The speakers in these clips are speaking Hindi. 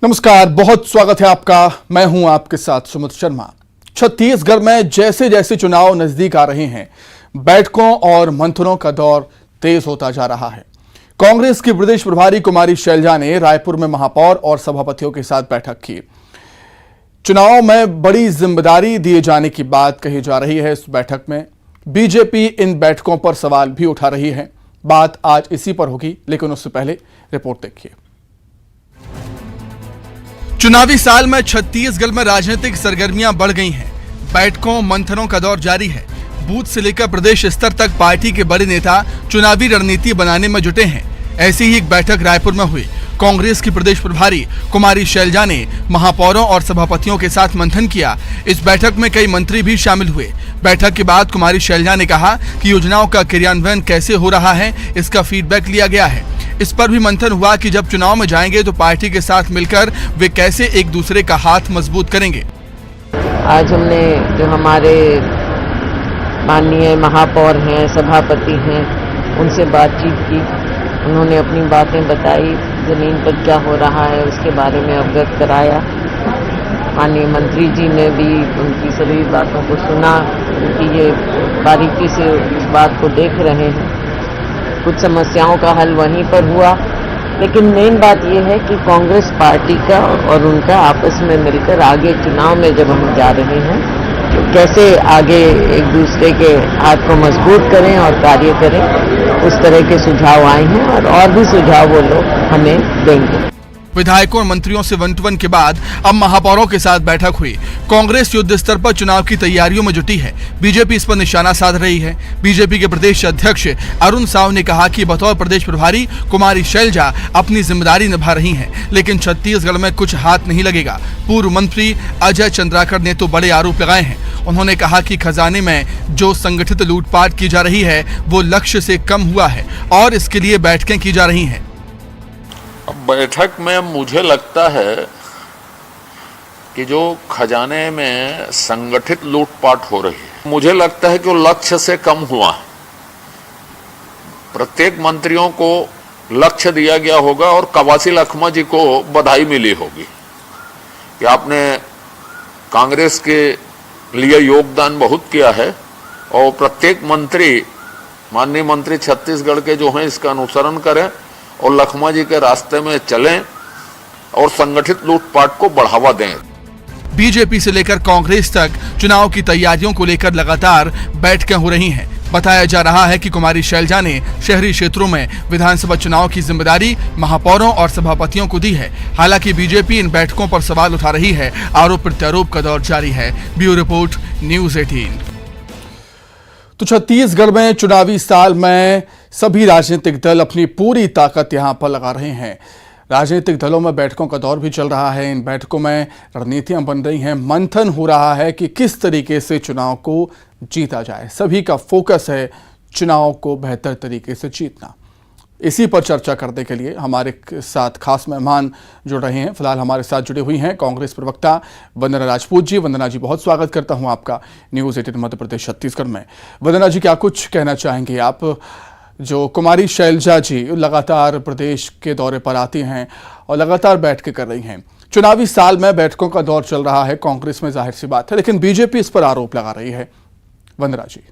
नमस्कार, बहुत स्वागत है आपका। मैं हूं आपके साथ सुमित शर्मा। छत्तीसगढ़ में जैसे जैसे चुनाव नजदीक आ रहे हैं, बैठकों और मंथनों का दौर तेज होता जा रहा है। कांग्रेस की प्रदेश प्रभारी कुमारी शैलजा ने रायपुर में महापौर और सभापतियों के साथ बैठक की। चुनाव में बड़ी जिम्मेदारी दिए जाने की बात कही जा रही है। इस बैठक में बीजेपी इन बैठकों पर सवाल भी उठा रही है। बात आज इसी पर होगी, लेकिन उससे पहले रिपोर्ट देखिए। चुनावी साल में छत्तीसगढ़ में राजनीतिक सरगर्मियां बढ़ गई हैं। बैठकों मंथनों का दौर जारी है। बूथ से लेकर प्रदेश स्तर तक पार्टी के बड़े नेता चुनावी रणनीति बनाने में जुटे हैं। ऐसी ही एक बैठक रायपुर में हुई। कांग्रेस की प्रदेश प्रभारी कुमारी शैलजा ने महापौरों और सभापतियों के साथ मंथन किया। इस बैठक में कई मंत्री भी शामिल हुए। बैठक के बाद कुमारी शैलजा ने कहा कि योजनाओं का क्रियान्वयन कैसे हो रहा है, इसका फीडबैक लिया गया है। इस पर भी मंथन हुआ कि जब चुनाव में जाएंगे तो पार्टी के साथ मिलकर वे कैसे एक दूसरे का हाथ मजबूत करेंगे। आज हमने जो हमारे माननीय महापौर हैं, सभापति हैं, उनसे बातचीत की। उन्होंने अपनी बातें बताई, जमीन पर क्या हो रहा है उसके बारे में अवगत कराया। माननीय मंत्री जी ने भी उनकी सभी बातों को सुना, उनकी ये बारीकी से इस बात को देख रहे हैं। कुछ समस्याओं का हल वहीं पर हुआ, लेकिन मेन बात यह है कि कांग्रेस पार्टी का और उनका आपस में मिलकर आगे चुनाव में जब हम जा रहे हैं तो कैसे आगे एक दूसरे के हाथ को मजबूत करें और कार्य करें, उस तरह के सुझाव आए हैं और भी सुझाव वो लोग हमें देंगे। विधायकों और मंत्रियों से 1-to-1 के बाद अब महापौरों के साथ बैठक हुई। कांग्रेस युद्ध स्तर पर चुनाव की तैयारियों में जुटी है। बीजेपी इस पर निशाना साध रही है। बीजेपी के प्रदेश अध्यक्ष अरुण साव ने कहा कि बतौर प्रदेश प्रभारी कुमारी शैलजा अपनी जिम्मेदारी निभा रही हैं, लेकिन छत्तीसगढ़ में कुछ हाथ नहीं लगेगा। पूर्व मंत्री अजय चंद्राकर ने तो बड़े आरोप लगाए हैं। उन्होंने कहा कि खजाने में जो संगठित लूटपाट की जा रही है वो लक्ष्य से कम हुआ है और इसके लिए बैठकें की जा रही हैं। अब बैठक में मुझे लगता है कि जो खजाने में संगठित लूटपाट हो रही है, मुझे लगता है कि वो लक्ष्य से कम हुआ है। प्रत्येक मंत्रियों को लक्ष्य दिया गया होगा और कवासी लखमा जी को बधाई मिली होगी कि आपने कांग्रेस के लिए योगदान बहुत किया है। और प्रत्येक मंत्री, माननीय मंत्री छत्तीसगढ़ के जो हैं, इसका अनुसरण करें और लखमा जी के रास्ते में चलें और संगठित लूटपाट को बढ़ावा दें। बीजेपी से लेकर कांग्रेस तक चुनाव की तैयारियों को लेकर लगातार बैठकें हो रही हैं। बताया जा रहा है कि कुमारी शैलजा ने शहरी क्षेत्रों में विधानसभा चुनाव की जिम्मेदारी महापौरों और सभापतियों को दी है। हालांकि बीजेपी इन बैठकों पर सवाल उठा रही है। आरोप प्रत्यारोप का दौर जारी है। Bureau report, news 18। तो छत्तीसगढ़ में चुनावी साल में सभी राजनीतिक दल अपनी पूरी ताकत यहां पर लगा रहे हैं। राजनीतिक दलों में बैठकों का दौर भी चल रहा है। इन बैठकों में रणनीतियां बन रही हैं। मंथन हो रहा है कि किस तरीके से चुनाव को जीता जाए। सभी का फोकस है चुनाव को बेहतर तरीके से जीतना। इसी पर चर्चा करने के लिए हमारे साथ खास मेहमान जुड़ रहे हैं। फिलहाल हमारे साथ जुड़े हुई हैं कांग्रेस प्रवक्ता वंदना राजपूत जी। वंदना जी, बहुत स्वागत करता हूं आपका न्यूज़ 18 मध्य प्रदेश छत्तीसगढ़ में। वंदना जी, क्या कुछ कहना चाहेंगे आप? जो कुमारी शैलजा जी लगातार प्रदेश के दौरे पर आती हैं और लगातार बैठकें कर रही हैं। चुनावी साल में बैठकों का दौर चल रहा है कांग्रेस में, जाहिर सी बात है, लेकिन बीजेपी इस पर आरोप लगा रही है। वंदना जी,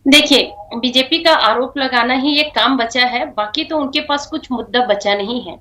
देखिए, बीजेपी का आरोप लगाना ही एक काम बचा है, बाकी तो उनके पास कुछ मुद्दा बचा नहीं है।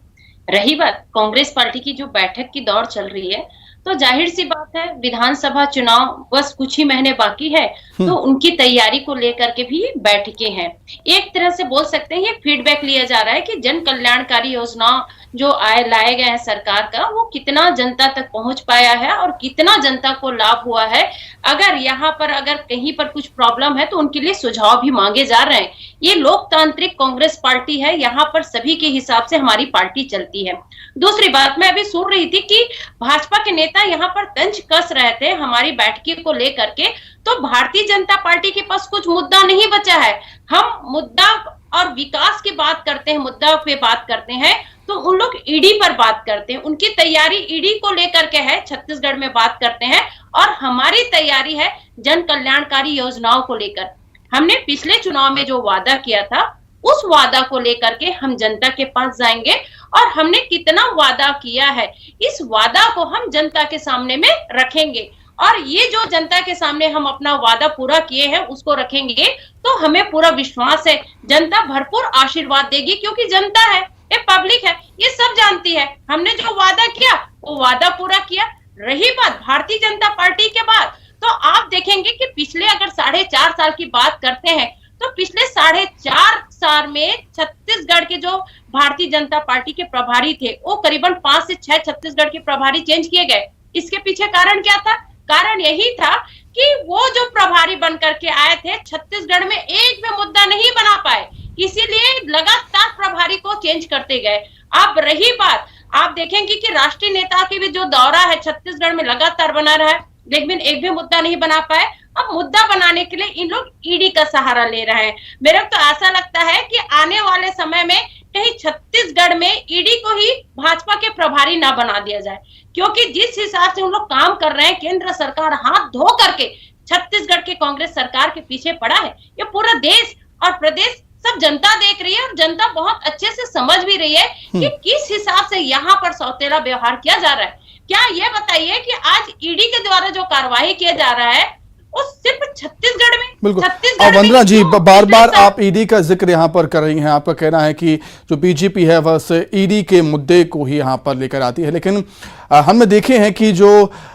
रही बात कांग्रेस पार्टी की जो बैठक की दौर चल रही है, तो जाहिर सी बात है विधानसभा चुनाव बस कुछ ही महीने बाकी है, तो उनकी तैयारी को लेकर के भी बैठकें हैं। एक तरह से बोल सकते हैं ये फीडबैक लिया जा रहा है कि जन कल्याणकारी योजना जो लाए गए हैं सरकार का, वो कितना जनता तक पहुंच पाया है और कितना जनता को लाभ हुआ है। अगर यहाँ पर अगर कहीं पर कुछ प्रॉब्लम है तो उनके लिए सुझाव भी मांगे जा रहे हैं। ये लोकतांत्रिक कांग्रेस पार्टी है, यहाँ पर सभी के हिसाब से हमारी पार्टी चलती है। दूसरी बात, मैं अभी सुन रही थी कि भाजपा के नेता यहाँ पर तंज कस रहे थे हमारी बैठकी को लेकर के, तो भारतीय जनता पार्टी के पास कुछ मुद्दा नहीं बचा है। हम मुद्दा और विकास की बात करते हैं, मुद्दा पे बात करते हैं, तो उन लोग ईडी पर बात करते हैं। उनकी तैयारी ईडी को लेकर के है, छत्तीसगढ़ में बात करते हैं, और हमारी तैयारी है जन कल्याणकारी योजनाओं को लेकर। हमने पिछले चुनाव में जो वादा किया था, उस वादा को लेकर के हम जनता के पास जाएंगे और हमने कितना वादा किया है, इस वादा को हम जनता के सामने में रखेंगे। और ये जो जनता के सामने हम अपना वादा पूरा किए हैं उसको रखेंगे, तो हमें पूरा विश्वास है जनता भरपूर आशीर्वाद देगी, क्योंकि जनता है, ये पब्लिक है, ये सब जानती है हमने जो वादा किया वो वादा पूरा किया। रही बात भारतीय जनता पार्टी के बाद, तो आप देखेंगे कि पिछले अगर 4.5 साल की बात करते हैं तो पिछले 4.5 साल में छत्तीसगढ़ के जो भारतीय जनता पार्टी के प्रभारी थे वो करीबन 5 से 6 छत्तीसगढ़ के प्रभारी चेंज किए गए। इसके पीछे कारण क्या था? कारण यही था कि वो जो प्रभारी बनकर के आए थे छत्तीसगढ़ में एक भी मुद्दा नहीं बना पाए, इसीलिए लगातार प्रभारी को चेंज करते गए। अब रही बात, आप देखेंगे कि राष्ट्रीय नेता की भी जो दौरा है छत्तीसगढ़ में लगातार बना रहा है, लेकिन एक भी मुद्दा नहीं बना पाए। अब मुद्दा बनाने के लिए इन लोग ईडी का सहारा ले रहे हैं। मेरे को तो ऐसा लगता है कि आने वाले समय में कहीं छत्तीसगढ़ में ईडी को ही भाजपा के प्रभारी ना बना दिया जाए, क्योंकि जिस हिसाब से उन लोग काम कर रहे हैं, केंद्र सरकार हाथ धो करके छत्तीसगढ़ के कांग्रेस सरकार के पीछे पड़ा है। ये पूरा देश और प्रदेश सब जनता देख रही है और जनता बहुत अच्छे से समझ भी रही है कि किस हिसाब से यहाँ पर सौतेला व्यवहार किया जा रहा है। क्या ये बताइए कि आज ईडी के द्वारा जो कार्रवाई किया जा रहा है वो सिर्फ छत्तीसगढ़ में, बिल्कुल। छत्तीसगढ़ वंदना जी, क्यों? बार बार आप ईडी का जिक्र यहाँ पर कर रही हैं, आपका कहना है कि जो बीजेपी है बस ईडी के मुद्दे को ही यहाँ पर लेकर आती है, लेकिन हमने देखे हैं कि जो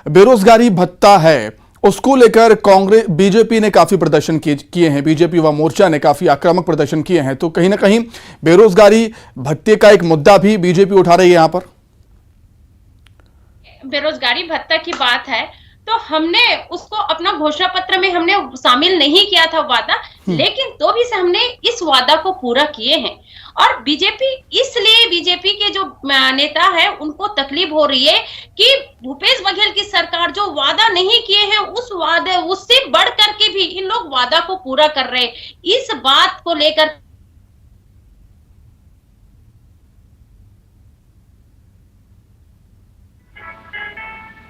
बेरोजगारी भत्ता है उसको लेकर कांग्रेस बीजेपी ने काफी प्रदर्शन किए हैं, बीजेपी व मोर्चा ने काफी आक्रामक प्रदर्शन किए हैं, तो कहीं ना कहीं बेरोजगारी भत्ते का एक मुद्दा भी बीजेपी उठा रही है यहाँ पर। बेरोजगारी भत्ता की बात है तो हमने उसको अपना घोषणा पत्र में हमने शामिल नहीं किया था वादा, लेकिन तो भी से हमने इस वादा को पूरा किए हैं। और बीजेपी के जो नेता है उनको तकलीफ हो रही है कि भूपेश बघेल की सरकार जो वादा नहीं किए हैं उस वादे उससे बढ़ करके भी इन लोग वादा को पूरा कर रहे हैं। इस बात को लेकर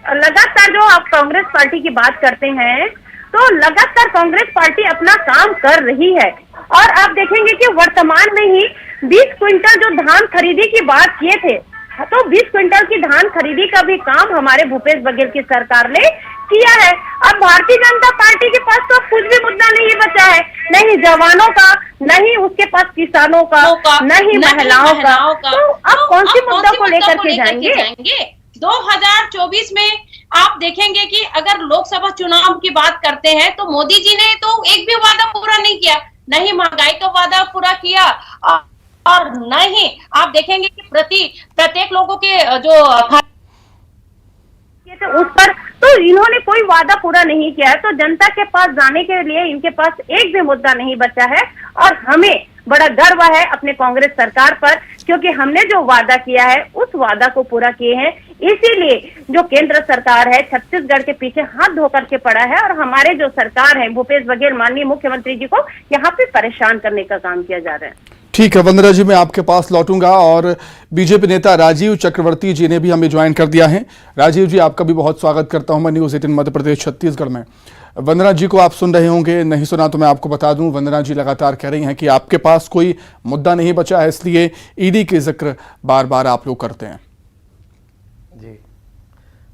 लगातार जो आप कांग्रेस पार्टी की बात करते हैं तो लगातार कांग्रेस पार्टी अपना काम कर रही है। और आप देखेंगे कि वर्तमान में ही 20 क्विंटल जो धान खरीदी की बात किए थे, तो 20 क्विंटल की धान खरीदी का भी काम हमारे भूपेश बघेल की सरकार ने किया है। अब भारतीय जनता पार्टी के पास तो कुछ भी मुद्दा नहीं बचा है, नहीं जवानों का, नहीं उसके पास किसानों का, नहीं महिलाओं का। तो अब कौन सी मुद्दा को लेकर के जाएंगे? 2024 में आप देखेंगे कि अगर लोकसभा चुनाव की बात करते हैं तो मोदी जी ने तो एक भी वादा पूरा नहीं किया, नहीं महंगाई का वादा पूरा किया और नहीं आप देखेंगे कि प्रत्येक लोगों के जो उस पर तो इन्होंने कोई वादा पूरा नहीं किया है। तो जनता के पास जाने के लिए इनके पास एक भी मुद्दा नहीं बचा है और हमें बड़ा गर्व है अपने कांग्रेस सरकार पर, क्योंकि हमने जो वादा किया है उस वादा को पूरा किए हैं। इसीलिए जो केंद्र सरकार है छत्तीसगढ़ के पीछे हाथ धो करके पड़ा है और हमारे जो सरकार है भूपेश बघेल माननीय मुख्यमंत्री जी को यहाँ पे परेशान करने का काम किया जा रहा है। ठीक है वंदना जी, मैं आपके पास लौटूंगा और बीजेपी नेता राजीव चक्रवर्ती जी ने भी हमें ज्वाइन कर दिया है। राजीव जी, आपका भी बहुत स्वागत करता हूं मैं न्यूज़ 18 मध्य प्रदेश छत्तीसगढ़ में। वंदना जी को आप सुन रहे होंगे, नहीं सुना तो मैं आपको बता दूं, वंदना जी लगातार कह रही हैं कि आपके पास कोई मुद्दा नहीं बचा है, इसलिए ईडी के जिक्र बार बार आप लोग करते हैं। जी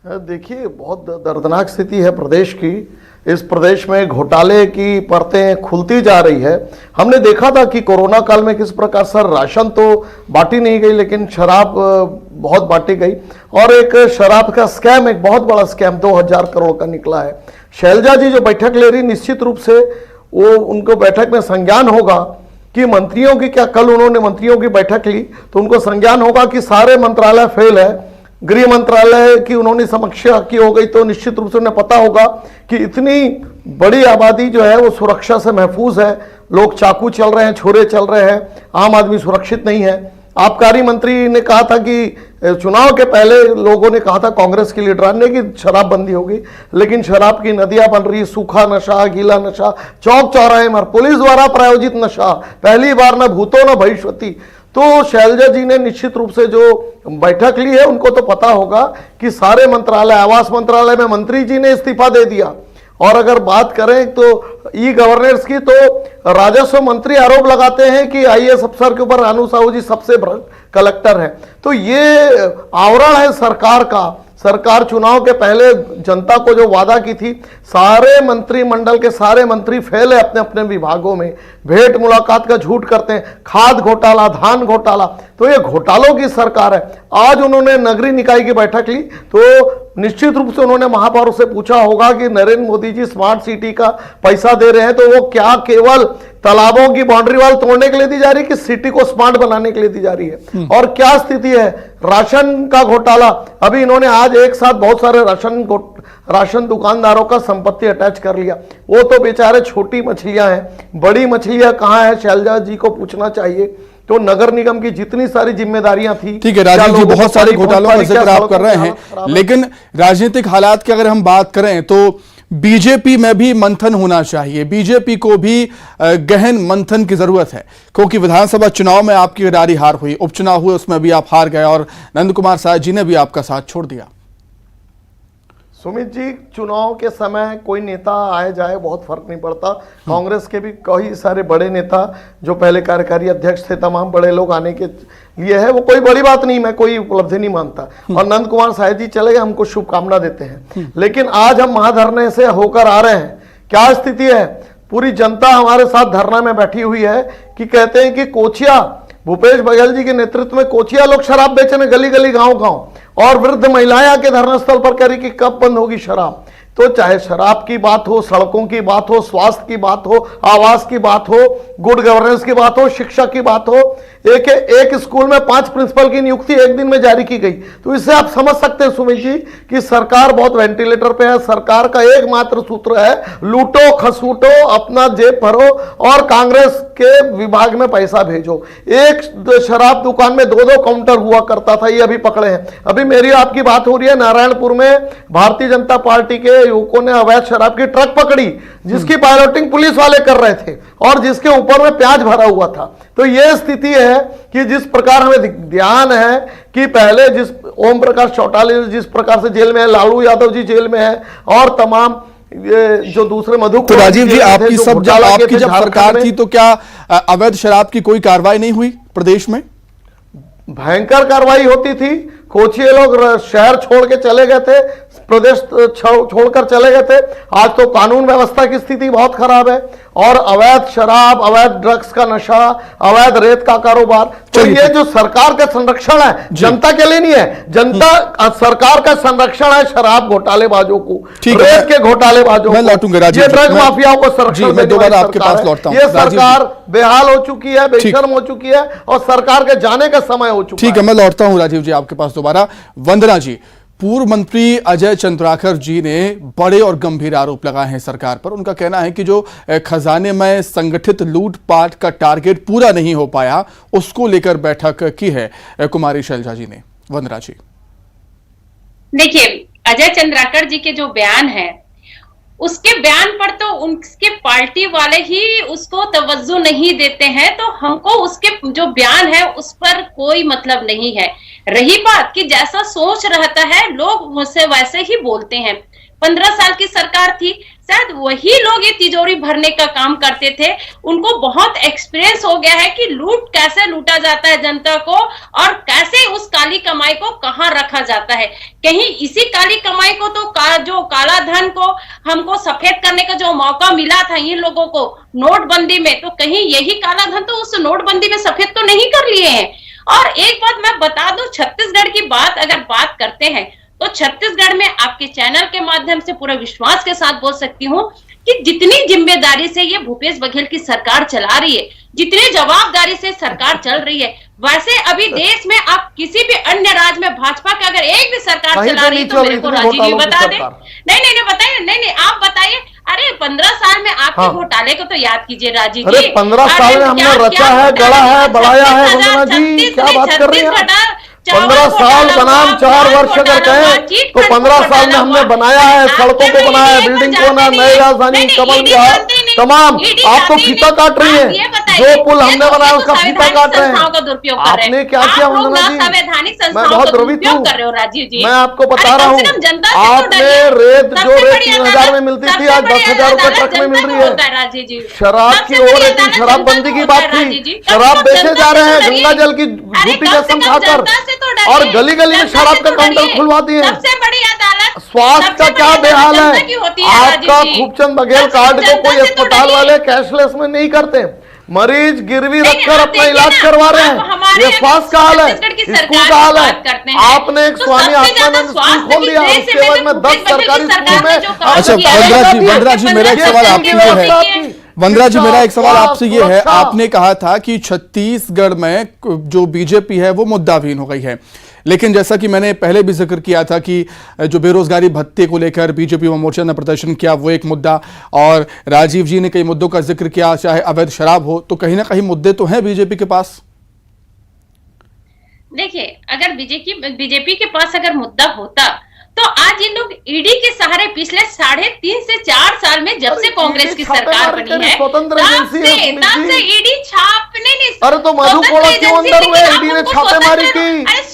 देखिए, बहुत दर्दनाक स्थिति है प्रदेश की। इस प्रदेश में घोटाले की परतें खुलती जा रही है। हमने देखा था कि कोरोना काल में किस प्रकार से राशन तो बांटी नहीं गई, लेकिन शराब बहुत बांटी गई और एक शराब का स्कैम, एक बहुत बड़ा स्कैम 2000 करोड़ का निकला है। शैलजा जी जो बैठक ले रही, निश्चित रूप से वो उनको बैठक में संज्ञान होगा कि मंत्रियों की, क्या कल उन्होंने मंत्रियों की बैठक ली तो उनको संज्ञान होगा कि सारे मंत्रालय फेल है। गृह मंत्रालय की उन्होंने समीक्षा की हो गई तो निश्चित रूप से उन्हें पता होगा कि इतनी बड़ी आबादी जो है वो सुरक्षा से महफूज है। लोग चाकू चल रहे हैं, छुरे चल रहे हैं, आम आदमी सुरक्षित नहीं है। आबकारी मंत्री ने कहा था कि चुनाव के पहले लोगों ने कहा था कांग्रेस के लीडरान ने कि शराबबंदी होगी, लेकिन शराब की नदियां बन रही, सूखा नशा, गीला नशा, चौक चौराहे में पुलिस द्वारा प्रायोजित नशा, पहली बार न भूतो न भविष्यति। तो शैलजा जी ने निश्चित रूप से जो बैठक ली है उनको तो पता होगा कि सारे मंत्रालय, आवास मंत्रालय में मंत्री जी ने इस्तीफा दे दिया और अगर बात करें तो ई गवर्नेंस की, तो राजस्व मंत्री आरोप लगाते हैं कि आईएएस अफसर के ऊपर रानू साहू जी सबसे बड़ा कलेक्टर है। तो ये आवरण है सरकार का। सरकार चुनाव के पहले जनता को जो वादा की थी, सारे मंत्रिमंडल के सारे मंत्री फेल है अपने अपने विभागों में, भेंट मुलाकात का झूठ करते हैं, खाद घोटाला, धान घोटाला, तो ये घोटालों की सरकार है। आज उन्होंने नगरीय निकाय की बैठक ली तो निश्चित रूप से उन्होंने महापौर से पूछा होगा कि नरेंद्र मोदी जी स्मार्ट सिटी का पैसा दे रहे हैं तो वो क्या केवल तालाबों की बाउंड्री वाल तोड़ने के लिए दी जा रही है कि सिटी को स्मार्ट बनाने के लिए दी जा रही है? और क्या स्थिति है राशन का घोटाला? अभी इन्होंने आज एक साथ बहुत सारे राशन दुकानदारों का संपत्ति अटैच कर लिया। वो तो बेचारे छोटी मछलियां हैं, बड़ी मछलियां कहां है शैलजा जी को पूछना चाहिए। तो नगर निगम की जितनी सारी जिम्मेदारियां थी, ठीक है राजीव जी, बहुत सारे घोटालों का जिक्र आप कर रहे हैं, लेकिन राजनीतिक हालात की अगर हम बात करें तो बीजेपी में भी मंथन होना चाहिए। बीजेपी को भी गहन मंथन की जरूरत है, क्योंकि विधानसभा चुनाव में आपकी गडारी हार हुई, उपचुनाव हुए उसमें भी आप हार गए और नंद कुमार साह जी ने भी आपका साथ छोड़ दिया। सुमित जी, चुनाव के समय कोई नेता आए जाए बहुत फर्क नहीं पड़ता। कांग्रेस के भी कई सारे बड़े नेता जो पहले कार्यकारी अध्यक्ष थे, तमाम बड़े लोग आने के लिए है, वो कोई बड़ी बात नहीं, मैं कोई उपलब्धि नहीं मानता। और नंद कुमार साह जी चले गए, हमको शुभकामना देते हैं। लेकिन आज हम महाधरने से होकर आ रहे हैं, क्या स्थिति है? पूरी जनता हमारे साथ धरना में बैठी हुई है कि कहते हैं कि कोचिया, भूपेश बघेल जी के नेतृत्व में कोचिया लोग शराब बेचने गली गली गांव गांव, और वृद्ध महिलाएं आके धरना स्थल पर कह रही कि कब बंद होगी शराब। तो चाहे शराब की बात हो, सड़कों की बात हो, स्वास्थ्य की बात हो, आवास की बात हो, गुड गवर्नेंस की बात हो, शिक्षा की बात हो, एक स्कूल में 5 प्रिंसिपल की नियुक्ति एक दिन में जारी की गई। तो इससे आप समझ सकते हैं सुमित जी कि सरकार बहुत वेंटिलेटर पे है। सरकार का एकमात्र सूत्र है लूटो खसूटो, अपना जेब भरो और कांग्रेस के विभाग में पैसा भेजो। एक शराब दुकान में 2-2 काउंटर हुआ करता था, ये अभी पकड़े हैं। अभी मेरी आपकी बात हो रही है, नारायणपुर में भारतीय जनता पार्टी के युवकों ने अवैध शराब की ट्रक पकड़ी, जिसकी पायलटिंग पुलिस वाले कर रहे थे और जिसके ऊपर में प्याज भरा हुआ था। तो यह स्थिति है कि जिस प्रकार हमें ध्यान है कि पहले जिस ओम प्रकाश चौटाला जिस प्रकार से जेल में है, लालू यादव जी जेल में है और तमाम जो दूसरे मधु। तो राजीव जी, आपकी जब सरकार थी तो क्या अवैध शराब की कोई कार्रवाई नहीं हुई प्रदेश में? भयंकर कार्रवाई होती थी। कोचिए लोग शहर छोड़ के चले गए थे, प्रदेश छोड़कर चले गए थे। आज तो कानून व्यवस्था की स्थिति बहुत खराब है और अवैध शराब, अवैध ड्रग्स का नशा, अवैध रेत का कारोबार। तो ये जो सरकार का संरक्षण है जनता के लिए नहीं है, जनता सरकार का संरक्षण है शराब घोटालेबाजों को, रेत के घोटालेबाजों को, ये ड्रग माफियाओं को संरक्षण। मैं दोबारा आपके पास लौटता हूं। ये सरकार बेहाल हो चुकी है, बेशर्म हो चुकी है और सरकार के जाने का समय हो चुका है। ठीक है, मैं लौटता हूं राजीव जी आपके पास दोबारा। वंदना जी, पूर्व मंत्री अजय चंद्राकर जी ने बड़े और गंभीर आरोप लगाए हैं सरकार पर। उनका कहना है कि जो खजाने में संगठित लूटपाट का टारगेट पूरा नहीं हो पाया, उसको लेकर बैठक की है कुमारी शैलजा जी ने। वंदना जी, देखिए, अजय चंद्राकर जी के जो बयान है, उसके बयान पर तो उनके पार्टी वाले ही उसको तवज्जो नहीं देते हैं, तो हमको उसके जो बयान है उस पर कोई मतलब नहीं है। रही बात कि जैसा सोच रहता है लोग मुझसे वैसे ही बोलते हैं। 15 साल की सरकार थी, शायद वही लोग ये तिजोरी भरने का काम करते थे। उनको बहुत एक्सपीरियंस हो गया है कि लूट कैसे लूटा जाता है जनता को और कैसे उस काली कमाई को कहां रखा जाता है। कहीं इसी काली कमाई को तो जो काला धन को हमको सफेद करने का जो मौका मिला था इन लोगों को नोटबंदी में, तो कहीं यही काला धन तो उस नोटबंदी में सफेद तो नहीं कर लिए हैं। और एक बात मैं बता दूं, छत्तीसगढ़ की बात अगर बात करते हैं तो छत्तीसगढ़ में आपके चैनल के माध्यम से पूरे विश्वास के साथ बोल सकती हूँ कि जितनी जिम्मेदारी से ये भूपेश बघेल की सरकार चला रही है, जितनी जवाबदारी से सरकार चल रही है, वैसे अभी देश में आप किसी भी अन्य राज्य में भाजपा की अगर एक भी सरकार चला रही है तो मेरे को राजीव जी बता दें। नहीं बताइए, नहीं आप बताइए। अरे 15 साल में आपके घोटाले को तो याद कीजिए राजीव जी। 15 साल में हमने रचा है, गढ़ा है, बढ़ाया है। वंदना जी, क्या बात कर रही हैं? 15 साल बनाम 4 वर्ष अगर कहें तो 15 साल में हमने बनाया है, सड़कों को बनाया है, बिल्डिंग को बनाया, नई राजधानी, कमल विहार, तमाम। आप तो फीता काट रही है। जो पुल हमने बनाया उसका फीता काट रहे संस्थाओं का हैं। दुरुपयोग कर रहे हैं। आपने क्या आप किया लोग वंदना जी? संवैधानिक मैं संस्थाओं बहुत का द्रवित दुरुपयोग हूँ। कर रहे हो राजीव जी। मैं आपको बता अरे रहा कम हूँ, से कम जनता से तो आपने डरिए। रेत जो सबसे रेत बड़ी 3000 में मिलती थी सबसे आज बड़ी 10,000 रुपए अदालत ट्रक में मिल जनता रही को है। होता है राजीव जी। शराब की सबसे हो बड़ी रही थी, अदालत शराबबंदी जनता की को बात होता है थी, राजीव जी। कम से शराब कम बेचे जनता जा से रहे तो हैं डरिए। गंगा जल की अरे झूठी कम से कसम कम खाकर, जनता से तो डरिए। और गली गली में जनता शराब से का तो काउंटर डरिए। खुलवा दिए। सबसे बड़ी अदालत स्वास्थ्य का सबसे क्या बड़ी बेहाल अदालत है? जनता की होती है राजीव आपका जी। खूबचंद बघेल कम से कम कार्ड को जनता कोई से तो अस्पताल डरिए। वाले कैशलेस में नहीं करते, मरीज गिरवी नहीं, रखकर आप अपना देखिए इलाज ना, करवा रहे आप हैं। हमारे ये अगर स्वास्थ्य का हाल है, छत्तीसगढ़ की स्कूल सरकार का की हाल बात करते है। हैं, आपने एक तो स्वामी सबसे ज्यादा आत्मानंद स्कूल स्वास्थ्य खोल की दिया, दृष्टि उसके में बाद तो में 10 भूपेश बघेल सरकारी की स्कूल सरकार में ने जो काम अच्छा, किया है, वंदना जी मेरा एक सवाल आपसे ये है, वंदना जी मेरा एक सवाल आपसे ये है, आपने कहा था कि छत्तीसगढ़ में जो बीजेपी है वो मुद्दाविहीन हो गई है, लेकिन जैसा कि मैंने पहले भी जिक्र किया था कि जो बेरोजगारी भत्ते को लेकर बीजेपी व मोर्चा ने प्रदर्शन किया वो एक मुद्दा, और राजीव जी ने कई मुद्दों का जिक्र किया, चाहे अवैध शराब हो, तो कहीं ना कहीं मुद्दे तो हैं बीजेपी के पास। देखिए, अगर बीजेपी के पास अगर मुद्दा होता तो आज ये लोग ईडी के सहारे पिछले 3.5 से 4 साल में जब से कांग्रेस की सरकार बनी है स्वतंत्र एजेंसी है तब से ईडी छापने नहीं। अरे तो मधु कोड़ा क्यों अंदर हुए? ईडी ने छापेमारी की।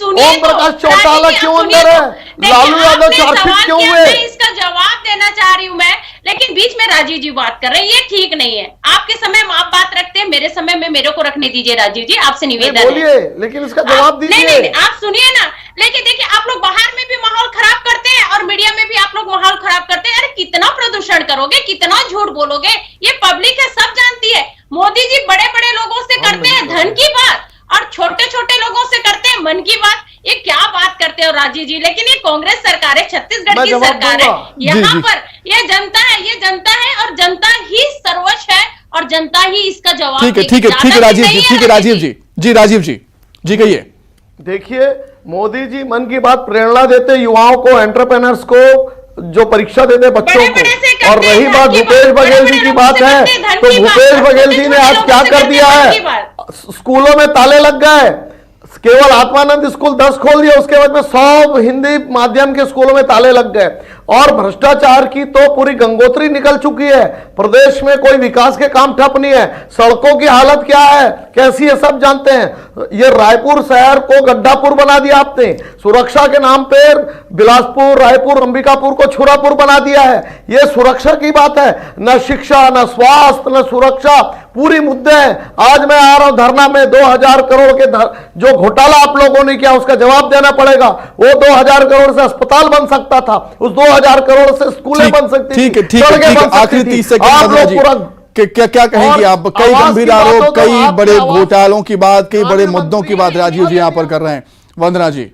ओम प्रकाश चौटाला क्यों अंदर है? लालू यादव चार्जशीट क्यों हुए? इसका जवाब देना चाह रही हूँ मैं, लेकिन बीच में राजीव जी बात कर रहे हैं, ये ठीक नहीं है। आपके समय में आप बात रखते हैं, मेरे समय में मेरे को रखने दीजिए राजीव जी, आपसे निवेदन है। बोलिए, लेकिन इसका जवाब दीजिए। नहीं, आप सुनिए ना। लेकिन देखिए, आप लोग बाहर में भी माहौल खराब करते हैं और मीडिया में भी आप लोग माहौल खराब करते हैं। अरे कितना प्रदूषण करोगे, कितना झूठ बोलोगे, ये पब्लिक है, सब जानती है। मोदी जी बड़े बड़े लोगों से करते हैं धन की बात और छोटे छोटे लोगों से करते हैं मन की बात। ये क्या बात करते हो राजीव जी? लेकिन ये कांग्रेस सरकार है, छत्तीसगढ़ की सरकार है, यहाँ पर ये जनता है, ये जनता है और जनता ही सर्वोच्च है और जनता ही इसका जवाब। ठीक है राजीव जी, ठीक है राजीव जी, जी राजीव जी कहिए। देखिए, मोदी जी मन की बात प्रेरणा देते युवाओं को, एंटरप्रेन्योर्स को, जो परीक्षा देते बच्चों को। और रही बात भूपेश बघेल जी की बात है, तो भूपेश बघेल जी ने आज क्या कर दिया है? स्कूलों में ताले लग गए, केवल आत्मानंद स्कूल 10 खोल दिया, उसके बाद में 100 हिंदी माध्यम के स्कूलों में ताले लग गए। और भ्रष्टाचार की तो पूरी गंगोत्री निकल चुकी है, प्रदेश में कोई विकास के काम ठप नहीं है। सड़कों की हालत क्या है, कैसी है, सब जानते हैं। ये रायपुर शहर को गड्ढापुर बना दिया आपने, सुरक्षा के नाम पे बिलासपुर, रायपुर, अंबिकापुर को छुरापुर बना दिया है। ये सुरक्षा की बात है? न शिक्षा, न स्वास्थ्य, न सुरक्षा, पूरी मुद्दे हैं। आज मैं आ रहा हूं धरना में, 2000 करोड़ के जो घोटाला आप लोगों ने किया उसका जवाब देना पड़ेगा। वो 2000 करोड़ से अस्पताल बन सकता था, उस 2000 करोड़ से स्कूलें बन सकती थी, ठीक है, आखिरी 30 सेकंड आप लोग पूरा क्या कहेंगे आप? कई गंभीर आरोप, कई बड़े घोटालों की बात, कई बड़े मुद्दों की बात राजीव जी यहाँ पर कर रहे हैं। वंदना जी,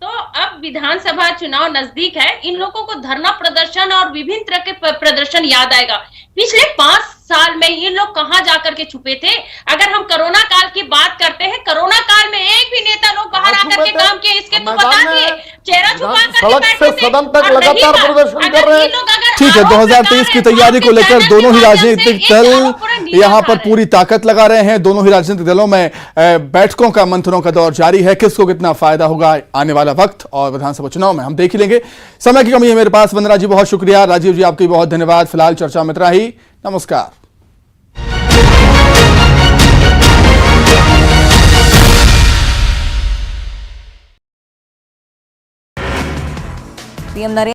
तो अब विधानसभा चुनाव नजदीक है, इन लोगों को धरना प्रदर्शन और विभिन्न तरह के प्रदर्शन याद आएगा। पिछले 5 साल में ये लोग कहां जाकर के छुपे थे? अगर हम कोरोना काल की बात करते हैं, कोरोना काल में एक भी नेता लोग बाहर आकर के काम किए, इसके तो बता दिए, चेहरा छुपा सड़क से सदन तक लगातार प्रदर्शन कर रहे हैं। ठीक है, 2023 की तैयारी को लेकर दोनों ही राजनीतिक दल यहाँ पर पूरी ताकत लगा रहे हैं। दोनों ही राजनीतिक दलों में बैठकों का, मंथनों का दौर जारी है। किसको कितना फायदा होगा आने वाला वक्त और विधानसभा चुनाव में हम देख ही लेंगे। समय की कमी है मेरे पास। वंदना जी बहुत शुक्रिया, राजीव जी आपकी बहुत धन्यवाद। फिलहाल चर्चा में इतना ही, नमस्कार। पीएम नरेंद्र